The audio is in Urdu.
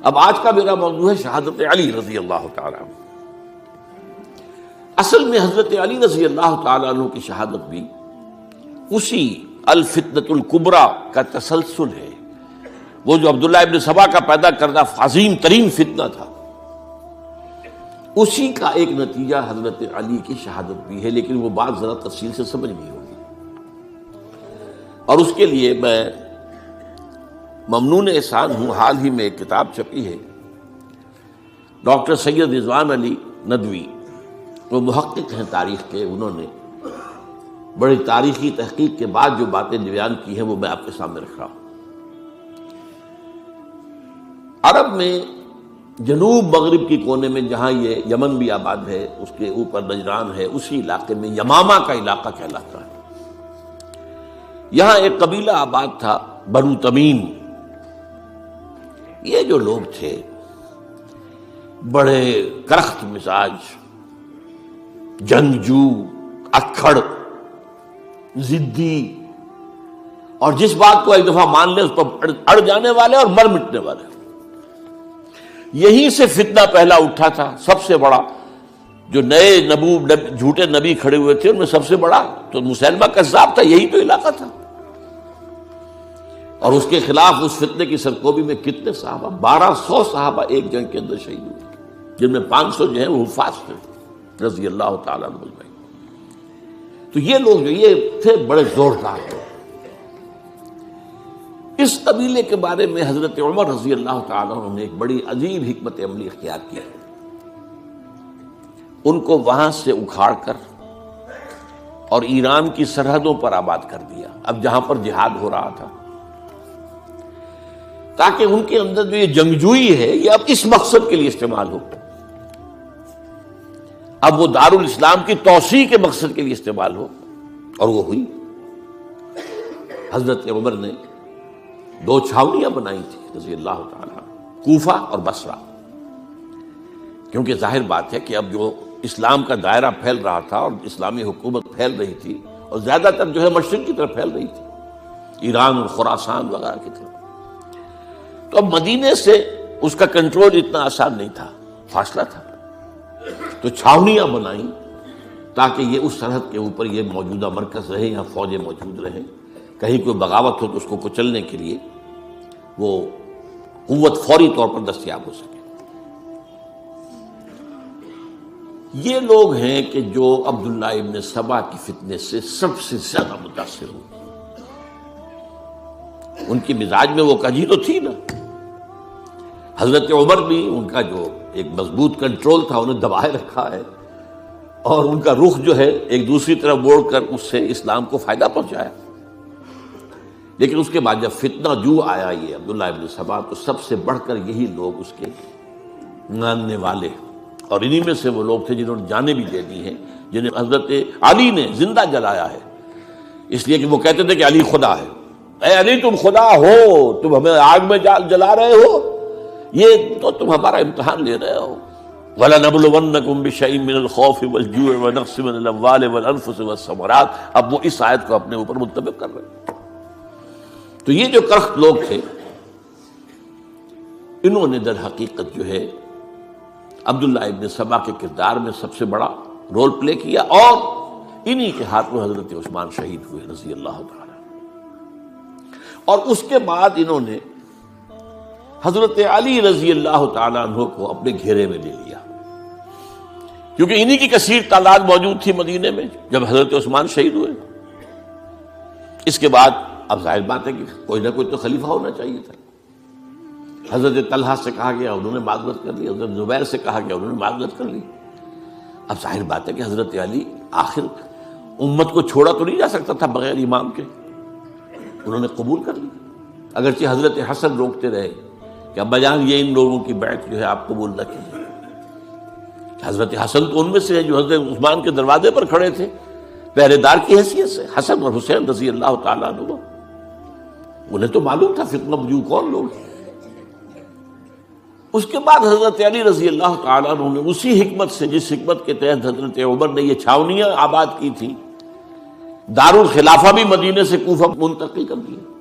اب آج کا میرا موضوع ہے شہادت علی رضی اللہ تعالیٰ عنہ۔ اصل میں حضرت علی رضی اللہ تعالیٰ عنہ کی شہادت بھی اسی الفتنۃ الکبریٰ کا تسلسل ہے، وہ جو عبداللہ ابن سبا کا پیدا کردہ عظیم ترین فتنہ تھا، اسی کا ایک نتیجہ حضرت علی کی شہادت بھی ہے، لیکن وہ بات ذرا تفصیل سے سمجھنی ہوگی۔ اور اس کے لیے میں ممنون احسان ہوں، حال ہی میں ایک کتاب چھپی ہے، ڈاکٹر سید رضوان علی ندوی، وہ محقق ہیں تاریخ کے، انہوں نے بڑی تاریخی تحقیق کے بعد جو باتیں بیان کی ہیں وہ میں آپ کے سامنے رکھ رہا ہوں۔ عرب میں جنوب مغرب کی کونے میں جہاں یہ یمن بھی آباد ہے، اس کے اوپر نجران ہے، اسی علاقے میں یمامہ کا علاقہ کہلاتا ہے۔ یہاں ایک قبیلہ آباد تھا بنو تمیم۔ یہ جو لوگ تھے بڑے کرخت مزاج، جنگجو، اکھڑ، ضدی، اور جس بات کو ایک دفعہ مان لے اس پر اڑ جانے والے اور مر مٹنے والے۔ یہیں سے فتنہ پہلا اٹھا تھا۔ سب سے بڑا جو نئے جھوٹے نبی کھڑے ہوئے تھے ان میں سب سے بڑا تو مسیلمہ کذاب تھا، یہی تو علاقہ تھا، اور اس کے خلاف اس فتنے کی سرکوبی میں کتنے صحابہ، 1200 صحابہ ایک جنگ کے اندر شہید ہوئے، جن میں 500 جو ہیں وہ حفاظ تھے رضی اللہ تعالیٰ عنہ اجمعین۔ تو یہ لوگ جو یہ تھے بڑے زوردار تھے۔ اس قبیلے کے بارے میں حضرت عمر رضی اللہ تعالیٰ عنہ نے ایک بڑی عجیب حکمت عملی اختیار کی۔ ان کو وہاں سے اکھاڑ کر اور ایران کی سرحدوں پر آباد کر دیا، اب جہاں پر جہاد ہو رہا تھا، تاکہ ان کے اندر جو یہ جنگجوئی ہے یہ اب اس مقصد کے لیے استعمال ہو، اب وہ دارالاسلام کی توسیع کے مقصد کے لیے استعمال ہو، اور وہ ہوئی۔ حضرت عمر نے 2 چھاونیاں بنائی تھی رضی اللہ تعالیٰ، کوفہ اور بصرہ، کیونکہ ظاہر بات ہے کہ اب جو اسلام کا دائرہ پھیل رہا تھا اور اسلامی حکومت پھیل رہی تھی، اور زیادہ تر جو ہے مشرق کی طرف پھیل رہی تھی، ایران اور خراسان وغیرہ کی طرف، تو اب مدینے سے اس کا کنٹرول اتنا آسان نہیں تھا، فاصلہ تھا، تو چھاونیاں بنائیں تاکہ یہ اس سرحد کے اوپر یہ موجودہ مرکز رہے، یہاں فوجیں موجود رہیں، کہیں کوئی بغاوت ہو تو اس کو کچلنے کے لیے وہ قوت فوری طور پر دستیاب ہو سکے۔ یہ لوگ ہیں کہ جو عبداللہ ابن سبا کی فتنے سے سب سے زیادہ متاثر ہوئے۔ ان کی مزاج میں وہ کجی تو تھی نا۔ حضرت عمر بھی ان کا جو ایک مضبوط کنٹرول تھا انہیں دبائے رکھا ہے، اور ان کا رخ جو ہے ایک دوسری طرف موڑ کر اس سے اسلام کو فائدہ پہنچایا۔ لیکن اس کے بعد جب فتنہ جو آیا یہ عبداللہ ابن سبا، تو سب سے بڑھ کر یہی لوگ اس کے ماننے والے، اور انہی میں سے وہ لوگ تھے جنہوں نے جانیں بھی دے دی ہیں، جنہیں حضرت علی نے زندہ جلایا ہے، اس لیے کہ وہ کہتے تھے کہ علی خدا ہے۔ اے علی تم خدا ہو، تم ہمیں آگ میں جلا رہے ہو، یہ تو تم ہمارا امتحان لے رہے ہو۔ وَلَنَبْلُوَنَّكُمْ بِشَيْءٍ مِّنَ الْخَوْفِ وَالْجُوعِ وَنَقْصٍ مِّنَ الْأَمْوَالِ وَالْأَنفُسِ وَالثَّمَرَاتِ۔ اب وہ اس آیت کو اپنے اوپر منطبق کر رہے ہیں۔ تو یہ جو کرخت لوگ تھے، انہوں نے در حقیقت جو ہے عبداللہ ابن سبا کے کردار میں سب سے بڑا رول پلے کیا، اور انہی کے ہاتھوں حضرت عثمان شہید ہوئے رضی اللہ تعالیٰ۔ اور اس کے بعد انہوں نے حضرت علی رضی اللہ تعالیٰ عنہ کو اپنے گھیرے میں لے لیا، کیونکہ انہی کی کثیر تعداد موجود تھی مدینے میں جب حضرت عثمان شہید ہوئے۔ اس کے بعد اب ظاہر بات ہے کہ کوئی نہ کوئی تو خلیفہ ہونا چاہیے تھا۔ حضرت طلحہ سے کہا گیا، انہوں نے معذرت کر لی، حضرت زبیر سے کہا گیا، انہوں نے معذرت کر لی۔ اب ظاہر بات ہے کہ حضرت علی آخر امت کو چھوڑا تو نہیں جا سکتا تھا بغیر امام کے، انہوں نے قبول کر لی، اگرچہ حضرت حسن روکتے رہے کہ ابا جان یہ ان لوگوں کی بیعت جو ہے آپ قبول نہ کیجیے۔ حضرت حسن تو ان میں سے ہیں جو حضرت عثمان کے دروازے پر کھڑے تھے پہرے دار کی حیثیت سے، حسن اور حسین رضی اللہ تعالیٰ عنہ، انہیں تو معلوم تھا فتنہ جو کون لوگ ہیں۔ اس کے بعد حضرت علی رضی اللہ تعالیٰ عنہ نے اسی حکمت سے، جس حکمت کے تحت حضرت عمر نے یہ چھاونیاں آباد کی تھی، دارالخلافہ بھی مدینے سے کوفہ منتقل کر دیا۔